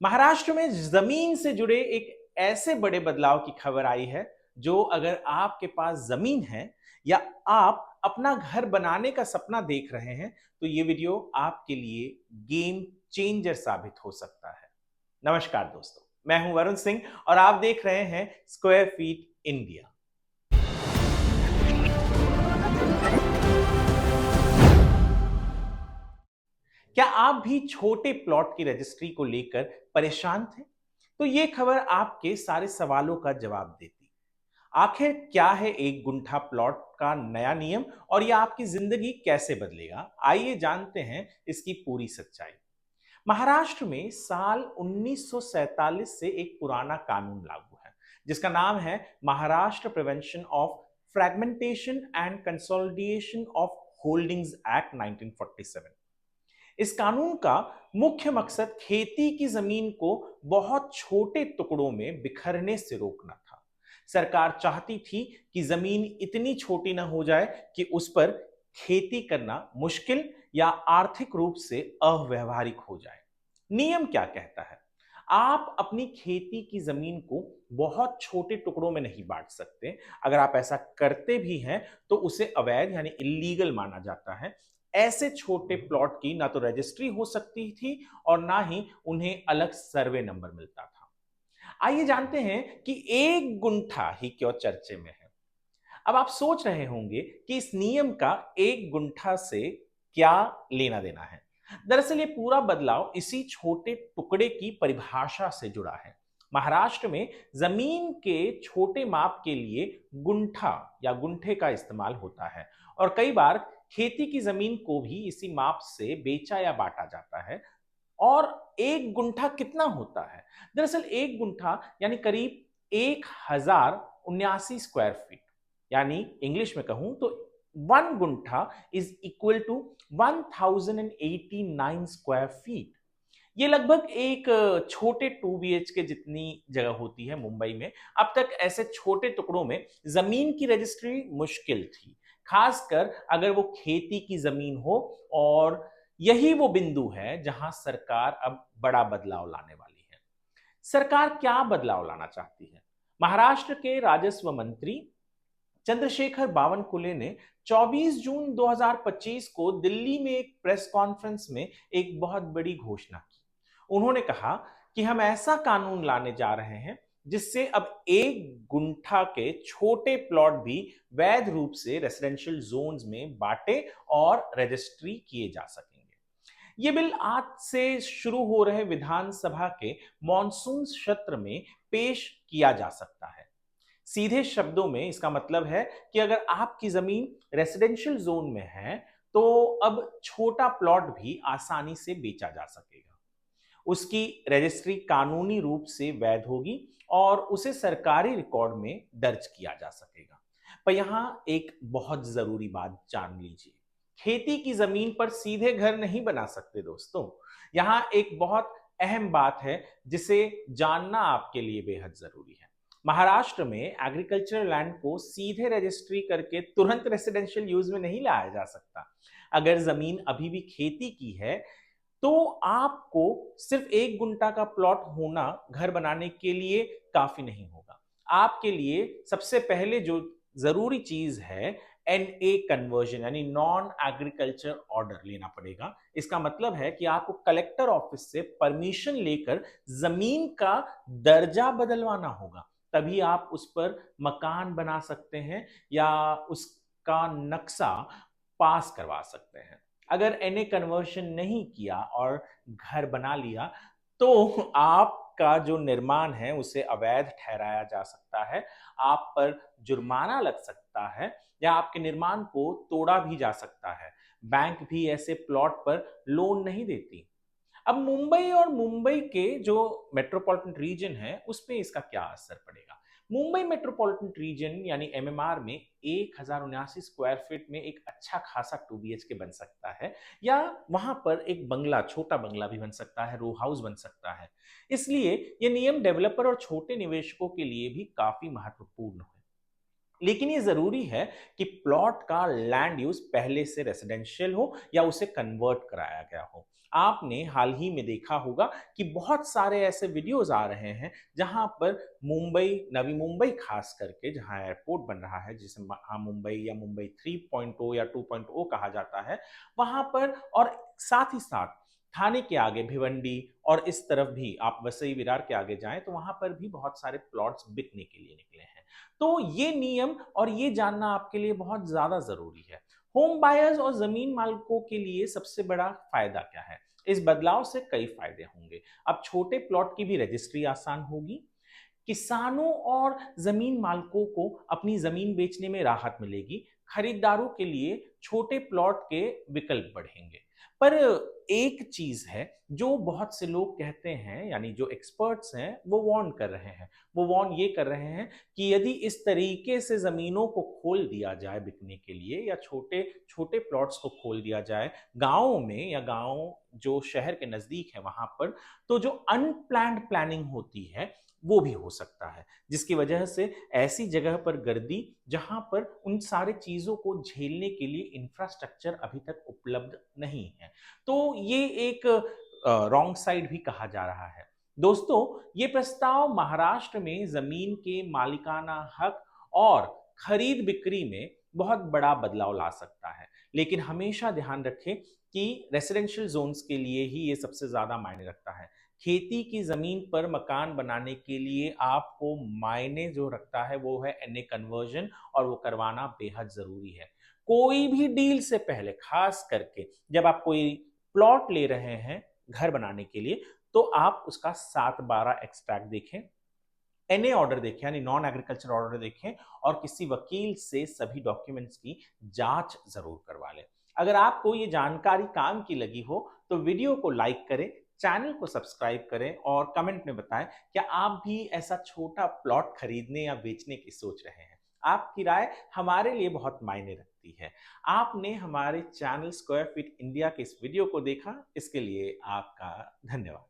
महाराष्ट्र में जमीन से जुड़े एक ऐसे बड़े बदलाव की खबर आई है जो अगर आपके पास जमीन है या आप अपना घर बनाने का सपना देख रहे हैं तो ये वीडियो आपके लिए गेम चेंजर साबित हो सकता है। नमस्कार दोस्तों, मैं हूं वरुण सिंह और आप देख रहे हैं स्क्वायर फीट इंडिया। क्या आप भी छोटे प्लॉट की रजिस्ट्री को लेकर परेशान थे? तो ये खबर आपके सारे सवालों का जवाब देती। आखिर क्या है एक गुंठा प्लॉट का नया नियम और यह आपकी जिंदगी कैसे बदलेगा? आइए जानते हैं इसकी पूरी सच्चाई। महाराष्ट्र में साल 1947 से एक पुराना कानून लागू है जिसका नाम है Maharashtra prevention of fragmentation and consolidation of holdings act 1947। इस कानून का मुख्य मकसद खेती की जमीन को बहुत छोटे टुकड़ों में बिखरने से रोकना था। सरकार चाहती थी कि जमीन इतनी छोटी ना हो जाए कि उस पर खेती करना मुश्किल या आर्थिक रूप से अव्यवहारिक हो जाए। नियम क्या कहता है? आप अपनी खेती की जमीन को बहुत छोटे टुकड़ों में नहीं बांट सकते। अगर आप ऐसा करते भी हैं तो उसे अवैध यानी इलीगल माना जाता है। ऐसे छोटे प्लॉट की ना तो रजिस्ट्री हो सकती थी और ना ही उन्हें अलग सर्वे नंबर मिलता था। आइए जानते हैं कि एक गुंठा ही क्यों चर्चे में है। अब आप सोच रहे होंगे कि इस नियम का एक गुंठा से क्या लेना देना है। दरअसल ये पूरा बदलाव इसी छोटे टुकड़े की परिभाषा से जुड़ा है। महाराष्ट्र में जमीन के छोटे माप के लिए गुंठा या गुंठे का इस्तेमाल होता है और कई बार खेती की जमीन को भी इसी माप से बेचा या बांटा जाता है। और एक गुंठा कितना होता है? दरअसल एक गुंठा यानी करीब 1079 स्क्वायर फीट, यानी इंग्लिश में कहूं तो 1 guntha is equal to 1089 square feet. ये लगभग एक छोटे 2 BHK जितनी जगह होती है मुंबई में। अब तक ऐसे छोटे टुकड़ों में जमीन की रजिस्ट्री मुश्किल थी, खासकर अगर वो खेती की जमीन हो। और यही वो बिंदु है जहां सरकार अब बड़ा बदलाव लाने वाली है। सरकार क्या बदलाव लाना चाहती है? महाराष्ट्र के राजस्व मंत्री चंद्रशेखर बावनकुले ने 24 जून 2025 को दिल्ली में एक प्रेस कॉन्फ्रेंस में एक बहुत बड़ी घोषणा की। उन्होंने कहा कि हम ऐसा कानून लाने जा रहे हैं जिससे अब एक गुंठा के छोटे प्लॉट भी वैध रूप से रेसिडेंशियल जोन्स में बांटे और रजिस्ट्री किए जा सकेंगे। ये बिल आज से शुरू हो रहे विधानसभा के मॉनसून सत्र में पेश किया जा सकता है। सीधे शब्दों में इसका मतलब है कि अगर आपकी जमीन रेसिडेंशियल जोन में है तो अब छोटा प्लॉट भी आसानी से बेचा जा सकेगा। उसकी रजिस्ट्री कानूनी रूप से वैध होगी और उसे सरकारी रिकॉर्ड में दर्ज किया जा सकेगा। पर यहां एक बहुत जरूरी बात जान लीजिए। खेती की जमीन पर सीधे घर नहीं बना सकते दोस्तों। यहां एक बहुत अहम बात है जिसे जानना आपके लिए बेहद जरूरी है। महाराष्ट्र में एग्रीकल्चरल लैंड को सीधे रजिस्ट्री करके तुरंत रेसिडेंशियल यूज में नहीं लाया जा सकता। अगर जमीन अभी भी खेती की है तो आपको सिर्फ एक गुंठा का प्लॉट होना घर बनाने के लिए काफी नहीं होगा। आपके लिए सबसे पहले जो जरूरी चीज है NA कन्वर्जन यानी नॉन एग्रीकल्चर ऑर्डर लेना पड़ेगा। इसका मतलब है कि आपको कलेक्टर ऑफिस से परमिशन लेकर जमीन का दर्जा बदलवाना होगा, तभी आप उस पर मकान बना सकते हैं या उसका नक्शा पास करवा सकते हैं। अगर NA कन्वर्शन नहीं किया और घर बना लिया तो आपका जो निर्माण है उसे अवैध ठहराया जा सकता है। आप पर जुर्माना लग सकता है या आपके निर्माण को तोड़ा भी जा सकता है। बैंक भी ऐसे प्लॉट पर लोन नहीं देती। अब मुंबई और मुंबई के जो मेट्रोपॉलिटन रीजन है उस पे इसका क्या असर पड़ेगा? मुंबई मेट्रोपॉलिटन रीजन यानी MMR में 1079 स्क्वायर फीट में एक अच्छा खासा 2 BHK बन सकता है, या वहां पर एक बंगला, छोटा बंगला भी बन सकता है, रो हाउस बन सकता है। इसलिए ये नियम डेवलपर और छोटे निवेशकों के लिए भी काफी महत्वपूर्ण है। लेकिन ये जरूरी है कि प्लॉट का लैंड यूज पहले से रेसिडेंशियल हो या उसे कन्वर्ट कराया गया हो। आपने हाल ही में देखा होगा कि बहुत सारे ऐसे वीडियोस आ रहे हैं जहां पर मुंबई, नवी मुंबई खास करके, जहां एयरपोर्ट बन रहा है जिसे मुंबई या मुंबई 3.0 या 2.0 कहा जाता है, वहां पर, और साथ ही साथ थाने के आगे भिवंडी और इस तरफ भी आप वसई विरार के आगे जाएं तो वहां पर भी बहुत सारे प्लॉट्स बिकने के लिए निकले हैं। तो ये नियम और ये जानना आपके लिए बहुत ज्यादा जरूरी है। होम बायर्स और जमीन मालिकों के लिए सबसे बड़ा फायदा क्या है? इस बदलाव से कई फायदे होंगे। अब छोटे प्लॉट की भी रजिस्ट्री आसान होगी, किसानों और जमीन मालिकों को अपनी जमीन बेचने में राहत मिलेगी, खरीदारों के लिए छोटे प्लॉट के विकल्प बढ़ेंगे। पर एक चीज है जो बहुत से लोग कहते हैं, यानी जो एक्सपर्ट्स हैं वो वार्न कर रहे हैं, वो वार्न ये कर रहे हैं कि यदि इस तरीके से जमीनों को खोल दिया जाए बिकने के लिए, या छोटे छोटे प्लॉट्स को खोल दिया जाए गांवों में, या गांव जो शहर के नजदीक है वहां पर, तो जो अनप्लान्ड प्लानिंग होती है वो भी हो सकता है, जिसकी वजह से ऐसी जगह पर गर्दी जहां पर उन सारे चीजों को झेलने के लिए इंफ्रास्ट्रक्चर अभी तक उपलब्ध नहीं है। तो ये एक रॉन्ग साइड भी कहा जा रहा है। दोस्तों, ये प्रस्ताव महाराष्ट्र में जमीन के मालिकाना हक और खरीद बिक्री में बहुत बड़ा बदलाव ला सकता है, लेकिन हमेशा ध्यान रखें कि रेसिडेंशियल जोन्स के लिए ही ये सबसे ज्यादा मायने रखता है। खेती की जमीन पर मकान बनाने के लिए आपको मायने जो रखता है वो है एनए कन्वर्जन, और वो करवाना बेहद जरूरी है। कोई भी डील से पहले, खास करके जब आप कोई प्लॉट ले रहे हैं घर बनाने के लिए, तो आप उसका 7/12 एक्सट्रैक्ट देखें, एनए ऑर्डर देखें यानी नॉन एग्रीकल्चर ऑर्डर देखें, और किसी वकील से सभी डॉक्यूमेंट्स की जांच जरूर करवा लें। अगर आपको ये जानकारी काम की लगी हो तो वीडियो को लाइक करें, चैनल को सब्सक्राइब करें और कमेंट में बताएं क्या आप भी ऐसा छोटा प्लॉट खरीदने या बेचने की सोच रहे हैं। आपकी राय हमारे लिए बहुत मायने रखती है। आपने हमारे चैनल स्क्वायर फीट इंडिया के इस वीडियो को देखा, इसके लिए आपका धन्यवाद।